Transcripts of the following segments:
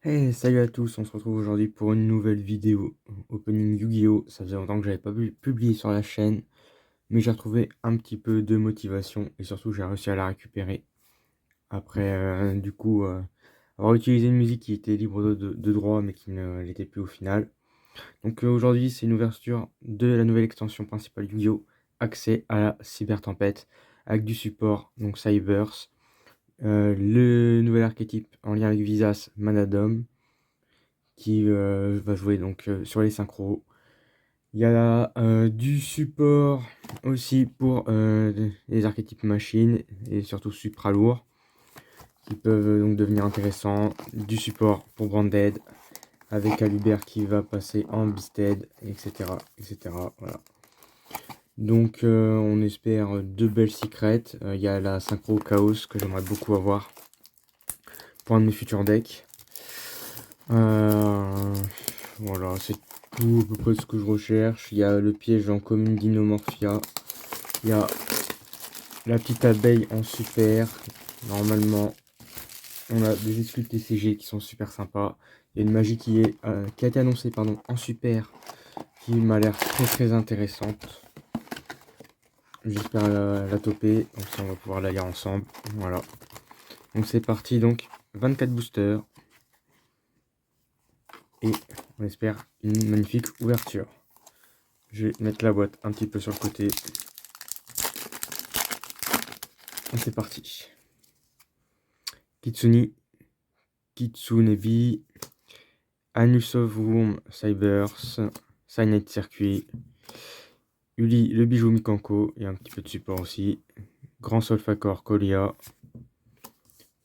Hey, salut à tous, on se retrouve aujourd'hui pour une nouvelle vidéo opening Yu-Gi-Oh! Ça faisait longtemps que j'avais pas publié sur la chaîne, mais j'ai retrouvé un petit peu de motivation et surtout j'ai réussi à la récupérer après avoir utilisé une musique qui était libre de droit mais qui ne l'était plus au final. Donc aujourd'hui c'est une ouverture de la nouvelle extension principale Yu-Gi-Oh! Accès à la cybertempête avec du support, donc Cybers, le nouvel archétype en lien avec Visas, Manadom qui va jouer donc sur les synchros. Il y a du support aussi pour les archétypes machines et surtout supra lourds qui peuvent donc devenir intéressants. Du support pour Branded avec Alubert qui va passer en Beasted, etc. etc. Voilà. Donc on espère deux belles secrets. Il y a la synchro Chaos que j'aimerais beaucoup avoir pour un de mes futurs decks. Voilà, c'est tout à peu près ce que je recherche. Il y a le piège en commune d'Inomorphia. Il y a la petite abeille en super. Normalement, on a des exclus TCG qui sont super sympas. Il y a une magie qui a été annoncée en super, qui m'a l'air très très intéressante. J'espère la toper, comme ça on va pouvoir la lire ensemble. Voilà. Donc c'est parti, donc 24 boosters. Et on espère une magnifique ouverture. Je vais mettre la boîte un petit peu sur le côté. Et c'est parti. Kitsune, Kitsunebi, Anus of Womb, Cybers, Cyanide Circuit, Uli, le bijou Mikanko, et un petit peu de support aussi. Grand Solfacor, Colia.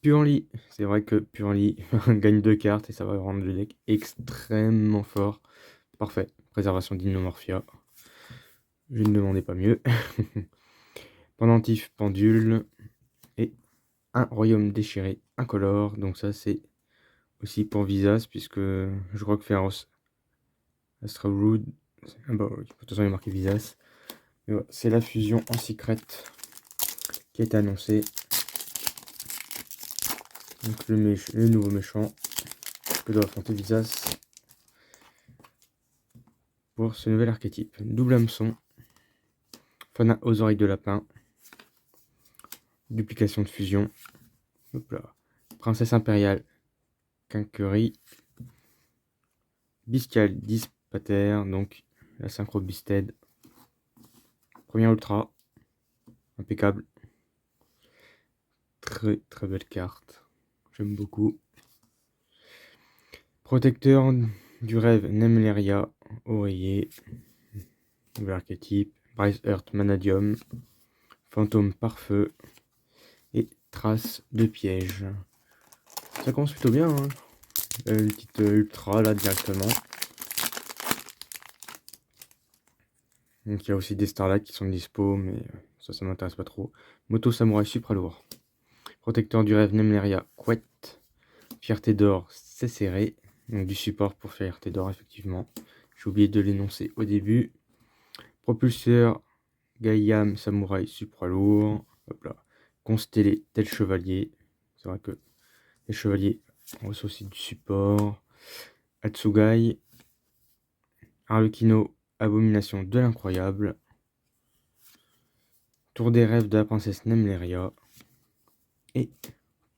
Purely, c'est vrai que Purely gagne 2 cartes et ça va rendre le deck extrêmement fort. Parfait, préservation d'Inomorphia. Je ne demandais pas mieux. Pendentif, Pendule, et un Royaume déchiré incolore. Donc ça c'est aussi pour Visas, puisque je crois que Féroce Astra Rude, bah, de toute façon il est marqué Visas. Ouais, c'est la fusion en secret qui a été annoncée. Donc le nouveau méchant que doit affronter Visas pour ce nouvel archétype. Double hameçon, Fana aux oreilles de lapin, duplication de fusion, hop là. Princesse impériale, Quinquerie, Bestial Dispater, donc la synchro Bisted. Première ultra, impeccable. Très très belle carte, j'aime beaucoup. Protecteur du rêve Nemleria, oreiller, nouvel archétype, Bryce Earth Manadium, fantôme pare-feu et trace de piège. Ça commence plutôt bien, hein. Une petite ultra là directement. Donc il y a aussi des Starlight qui sont dispo, mais ça m'intéresse pas trop. Moto Samouraï Supra lourd. Protecteur du rêve Nemleria, couette. Fierté d'or, c'est serré. Donc du support pour Fierté d'or, effectivement. J'ai oublié de l'énoncer au début. Propulseur Gaïam Samouraï Supra lourd. Hop là. Constellé tel chevalier. C'est vrai que les chevaliers ont aussi du support. Atsugai. Arlecchino, abomination de l'incroyable. Tour des rêves de la princesse Nemleria. Et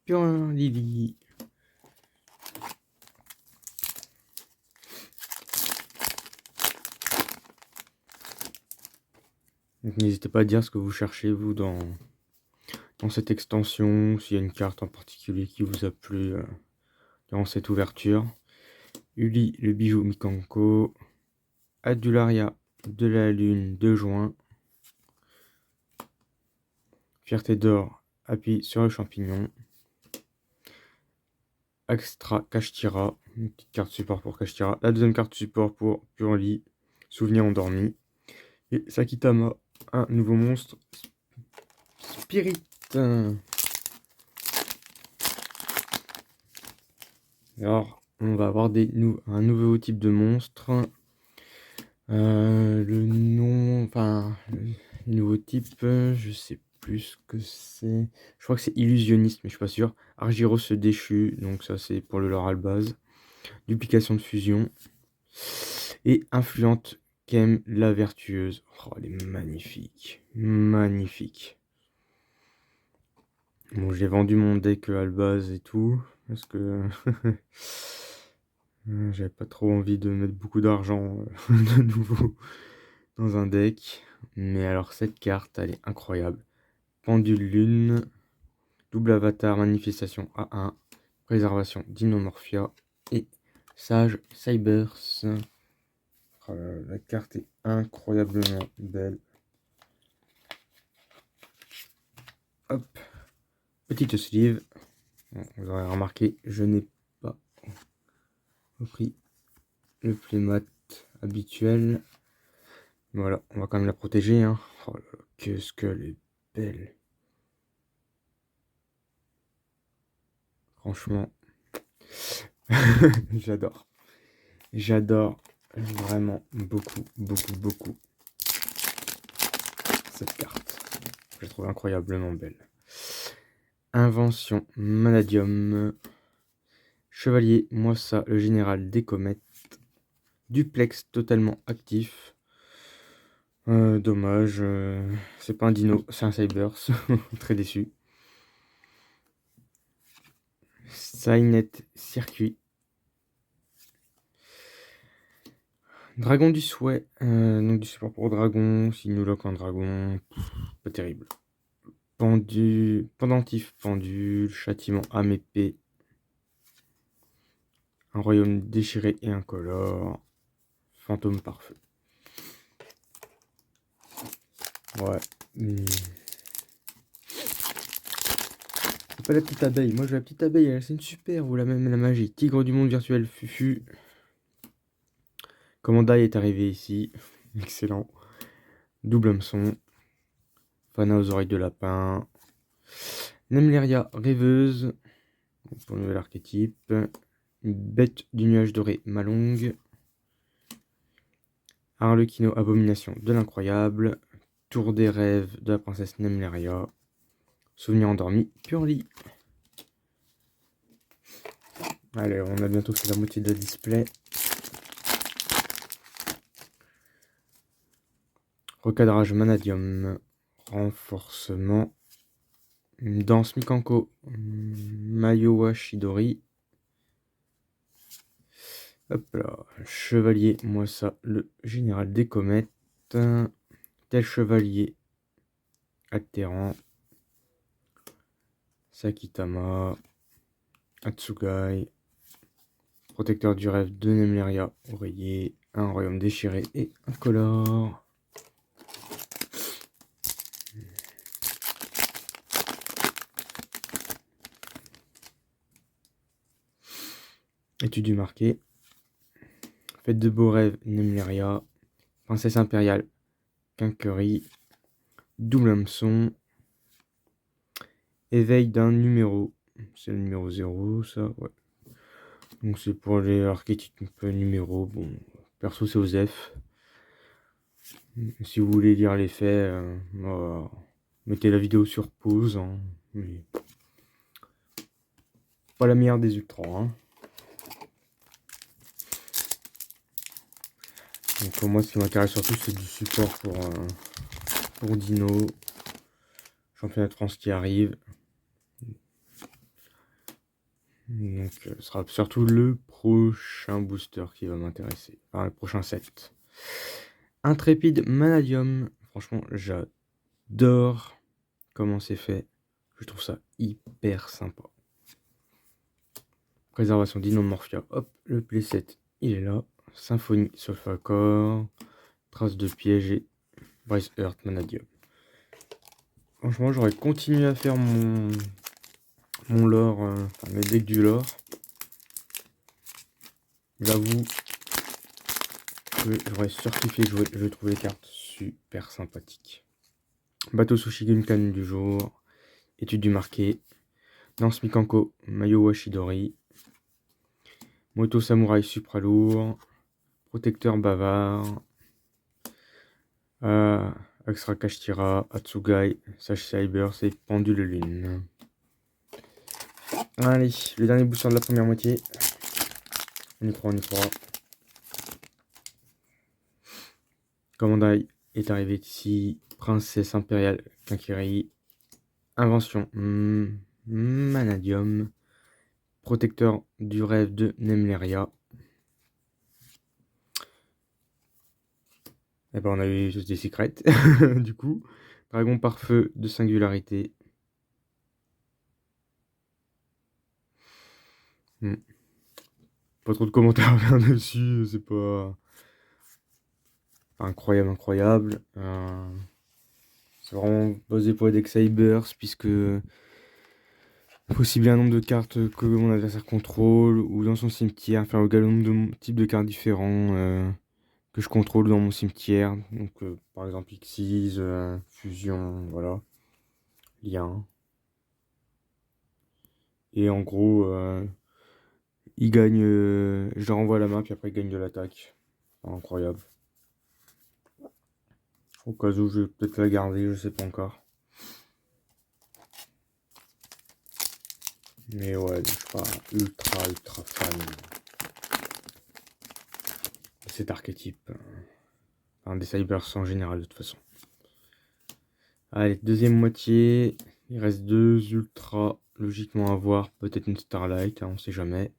Pure Lily. Donc n'hésitez pas à dire ce que vous cherchez vous dans cette extension, s'il y a une carte en particulier qui vous a plu durant cette ouverture. Uli, le bijou Mikanko. Adularia de la lune de juin. Fierté d'or, appuie sur le champignon. Extra Kashtira, une petite carte support pour Kashtira. La deuxième carte support pour Purely, souvenir endormi. Et Sakitama, un nouveau monstre. Spirit. Alors, on va avoir un nouveau type de monstre. Le nom, enfin, le nouveau type, je sais plus ce que c'est. Je crois que c'est illusionniste, mais je suis pas sûr. Argyros déchu, donc ça c'est pour le lore à la base. duplication de fusion, et influente Kem la vertueuse. Oh, elle est magnifique, magnifique. Bon, j'ai vendu mon deck à la base et tout, parce que j'avais pas trop envie de mettre beaucoup d'argent de nouveau dans un deck. Mais alors cette carte, elle est incroyable. Pendule lune, double avatar, manifestation A1, préservation d'Inomorphia et Sage Cybers. Oh là là, la carte est incroyablement belle. Hop, petite sleeve. Bon, vous aurez remarqué, je n'ai pas repris le playmat habituel. Voilà, on va quand même la protéger. Hein. Oh là là, qu'est-ce qu'elle est belle. Franchement, j'adore. J'adore vraiment beaucoup, beaucoup, beaucoup cette carte. Je la trouve incroyablement belle. Invention Manadium. Chevalier, moi ça, le général des comètes. Duplex totalement actif. Dommage, c'est pas un dino, c'est un Cybers. Très déçu. Cynet circuit. Dragon du souhait, donc du support pour dragon, s'il nous lock un dragon, pas terrible. Pendentif pendule, châtiment âme épée, un royaume déchiré et incolore, fantôme par feu. Ouais. C'est pas la petite abeille, moi j'ai la petite abeille, c'est une super, ou la même la magie. Tigre du monde virtuel Fufu. Commandai est arrivé ici, excellent. Double hameçon. Fana aux oreilles de lapin. Nemleria rêveuse, pour le nouvel archétype. Bête du nuage doré Malong. Harlequino abomination de l'incroyable. Tour des rêves de la princesse Nemleria. Souvenir endormi Purli. Allez, on a bientôt fait la moitié de la display. Recadrage Manadium. Renforcement. Danse Mikanko. Mayowa Shidori. Hop là. Chevalier, moi ça, le général des comètes. Tel chevalier. Atterrant. Sakitama. Atsugai. Protecteur du rêve de Nemleria. Oreiller. Un royaume déchiré et incolore. Étude du marqué. Fête de beaux rêves, Nemleria. Princesse impériale, Quinquerie. Double hameçon. Éveil d'un numéro. C'est le numéro 0, ça, ouais. Donc c'est pour les archétypes numéro. Bon, perso c'est Osef. Si vous voulez lire les faits, mettez la vidéo sur pause. Hein, mais pas la meilleure des ultras. Hein. Donc pour moi, ce qui m'intéresse surtout, c'est du support pour Dino. Championnat de France qui arrive. Donc ce sera surtout le prochain booster qui va m'intéresser. Enfin, le prochain set. Intrépide Manadium. Franchement, j'adore comment c'est fait. Je trouve ça hyper sympa. Préservation d'Inomorphia. Hop, le playset, il est là. Symphonie Solfacor. Trace de piège et Bryce Earth Manadium. Franchement, j'aurais continué à faire mon lore, enfin mes decks du lore. J'avoue que j'aurais surkiffé jouer. Je trouve les cartes super sympathiques. Bateau Sushi Gunkan du jour. Étude du marqué. Danse Mikanko Mayowa Shidori. Moto Samouraï Supra lourd. Protecteur bavard. Extra Kashtira, Atsugai, Sage Cybers et Pendule Lune. Allez, le dernier booster de la première moitié. On y croit, on y croit. Commandai est arrivé ici. Princesse impériale Quinquérie. Invention. Manadium. Protecteur du rêve de Nemleria. Et ben on a eu juste des secrets. Du coup. Dragon par feu de singularité. Pas trop de commentaires dessus. C'est pas incroyable, incroyable. C'est vraiment basé pour les decks Cybers, puisque faut cibler un nombre de cartes que mon adversaire contrôle, ou dans son cimetière, faire le galon de types de cartes différents que je contrôle dans mon cimetière. Donc par exemple Xyz, Fusion, voilà, Lien. Et en gros, il gagne, je le renvoie à la main, puis après il gagne de l'attaque. Incroyable. Au cas où je vais peut-être la garder, je sais pas encore. Mais ouais, je suis pas ultra fan de cet archétype. Enfin, des Cybers en général, de toute façon. Allez, deuxième moitié. Il reste deux ultras logiquement à voir. Peut-être une Starlight, hein, on sait jamais.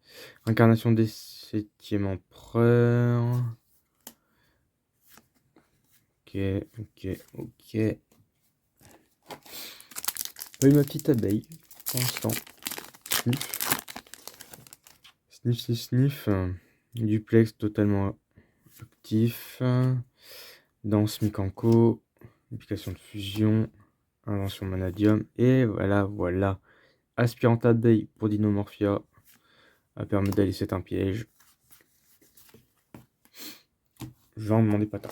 Incarnation des 7e empereurs. Ok. Pas eu ma petite abeille pour l'instant. Sniff. Duplex totalement actif. Danse Mikanko. Application de fusion. Invention Manadium. Et voilà. Aspirante abeille pour Dinomorphia. A permis d'aller c'est un piège. Je vais en demander pas tant.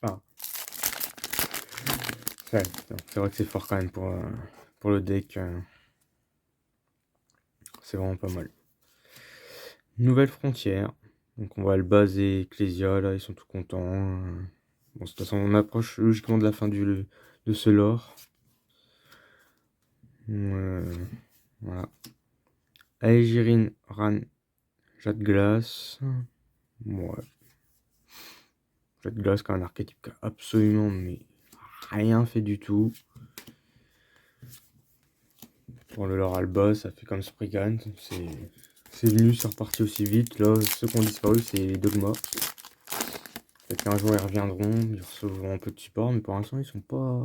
Enfin, ouais, c'est vrai que c'est fort quand même pour le deck. C'est vraiment pas mal. Nouvelle frontière. Donc on va le baser Ecclesia, là, ils sont tout contents. Bon, de toute façon, on approche logiquement de la fin de ce lore. Voilà. Aegirine, Ran, Jade Glace. Ouais. Jade Glace, qui est un archétype qui a absolument mais rien fait du tout. Pour le lore Alba, ça fait comme Spriggan. C'est venu, c'est reparti aussi vite. Là, ceux qui ont disparu, c'est les Dogma. Peut-être qu'un jour ils reviendront, ils recevront un peu de support, mais pour l'instant ils sont pas.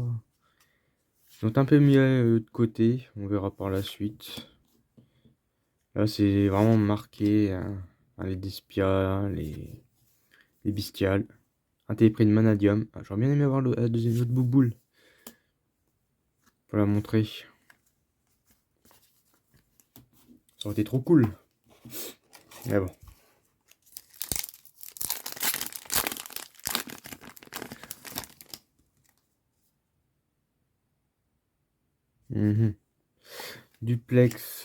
Ils sont un peu mis de côté, on verra par la suite. Là c'est vraiment marqué les Despia, les Bestiales. Un téléprix de Manadium. Ah, j'aurais bien aimé avoir la deuxième autre bouboule. Pour la montrer. Ça aurait été trop cool. Mais bon. Duplex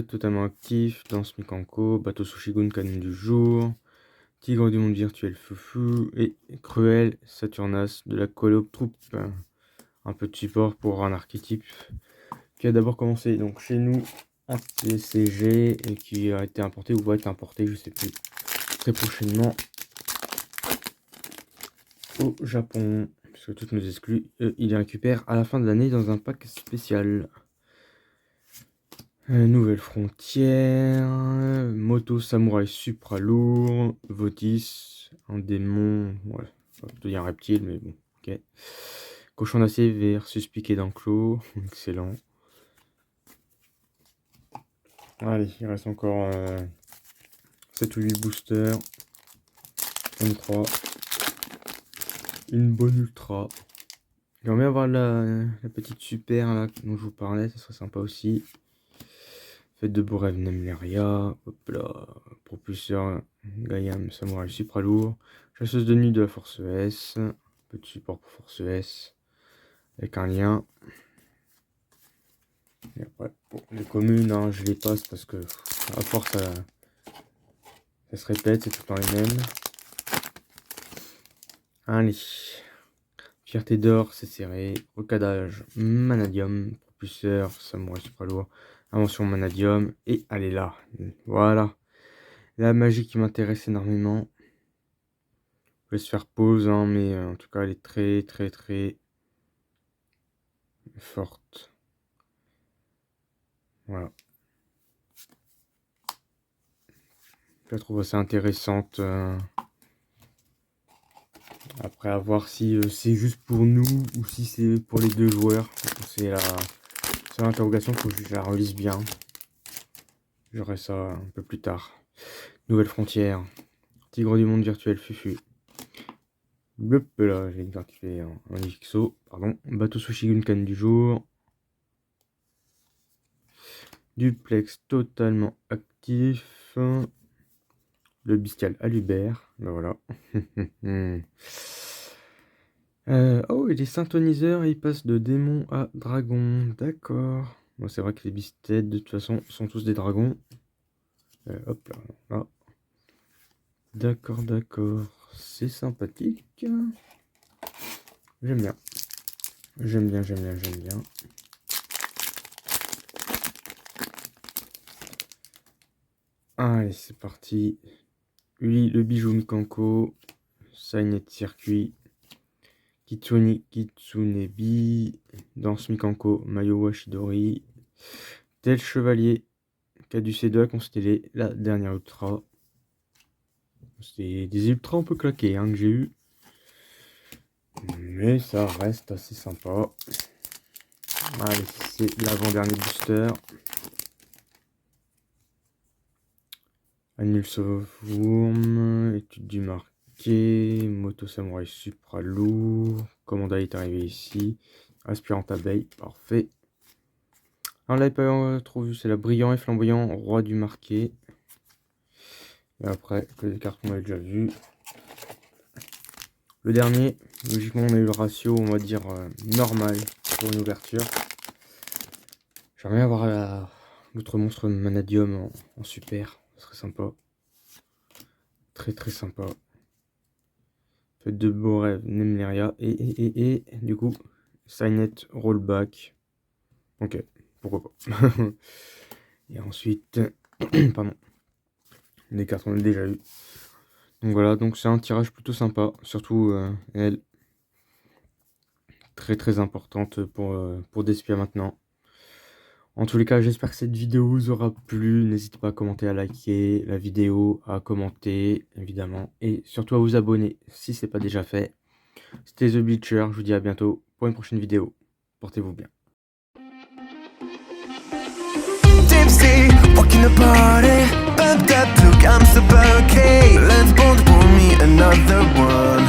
totalement actif, Danse Mikanko, Bateau Sushigun, Canon du jour, Tigre du monde virtuel Foufou et Cruel Saturnas de la Colob Troupe. Un peu de support pour un archétype qui a d'abord commencé donc chez nous en TCG et qui a été importé ou va être importé, je sais plus, très prochainement au Japon. Puisque toutes nos exclus, il les récupère à la fin de l'année dans un pack spécial. Nouvelle frontière, moto samouraï supra lourd, Votis, un démon, ouais, ça peut dire un reptile, mais bon, ok. Cochon d'acier versus piqué d'enclos, excellent. Allez, il reste encore 7 ou 8 boosters, on y croit. Une bonne ultra. J'aimerais bien avoir la petite super là dont je vous parlais, ça serait sympa aussi. Fête de beaux rêves Nemleria, hop là, propulseur Gaiam Samouraï Supra lourd, chasseuse de nuit de la Force S, peu de support pour Force S, avec un lien. Et après, bon, les communes, hein, je les passe parce que à force ça se répète, c'est tout le temps les mêmes. Allez, fierté d'or, c'est serré, recadage Manadium, propulseur Samouraï Supra lourd, invention Manadium, et allez là, voilà. La magie qui m'intéresse énormément. Je vais se faire pause, hein, mais en tout cas, elle est très, très, très forte. Voilà. Je la trouve assez intéressante. Après, à voir si c'est juste pour nous ou si c'est pour les deux joueurs. C'est l'interrogation, faut que je la relise bien. J'aurai ça un peu plus tard. Nouvelle frontière. Tigre du monde virtuel, Fufu. Hop là, j'ai activé un XO. Pardon. Bateau Sushi Gunkan du jour. Duplex totalement actif. Le bestial à l'Hubert. Ben voilà. Oh, et les synthoniseurs, ils passent de démon à dragon. D'accord. Bon, c'est vrai que les bisted, de toute façon, sont tous des dragons. Hop là. Là. D'accord, d'accord. C'est sympathique. J'aime bien. J'aime bien, j'aime bien, j'aime bien. Allez, c'est parti. Lui, le bijou Mikanko. Signet circuit. Kitsune Kitsunebi. Danse Mikanko. Mayo Washidori. Tel chevalier. Caducé2 à consteller. La dernière ultra. C'est des ultras un peu claqués hein, que j'ai eu. Mais ça reste assez sympa. Allez, c'est l'avant-dernier booster. Annule Sauvworm, étude du marqué, Moto Samurai Supra lourd, Commanda est arrivé ici, Aspirante abeille, parfait. Alors là, il pas trop vu, c'est la brillant et flamboyant, roi du marqué. Et après, que les cartes qu'on avait déjà vu. Le dernier, logiquement, on a eu le ratio, on va dire, normal pour une ouverture. J'aimerais bien avoir l'autre monstre Manadium en super. Ce serait sympa. Très très sympa. Faites de beaux rêves, Nemleria. Et du coup, Signet Rollback. Ok, pourquoi pas. Et ensuite, pardon. Des cartes qu'on a déjà eu. Donc voilà, donc c'est un tirage plutôt sympa. Surtout elle. Très très importante pour Despia maintenant. En tous les cas, j'espère que cette vidéo vous aura plu. N'hésitez pas à commenter, à liker la vidéo, à commenter, évidemment. Et surtout à vous abonner si ce n'est pas déjà fait. C'était The Bleacher, je vous dis à bientôt pour une prochaine vidéo. Portez-vous bien. Tipsy, walking the party, bumped up, look, I'm super okay. Let's both pour me another one.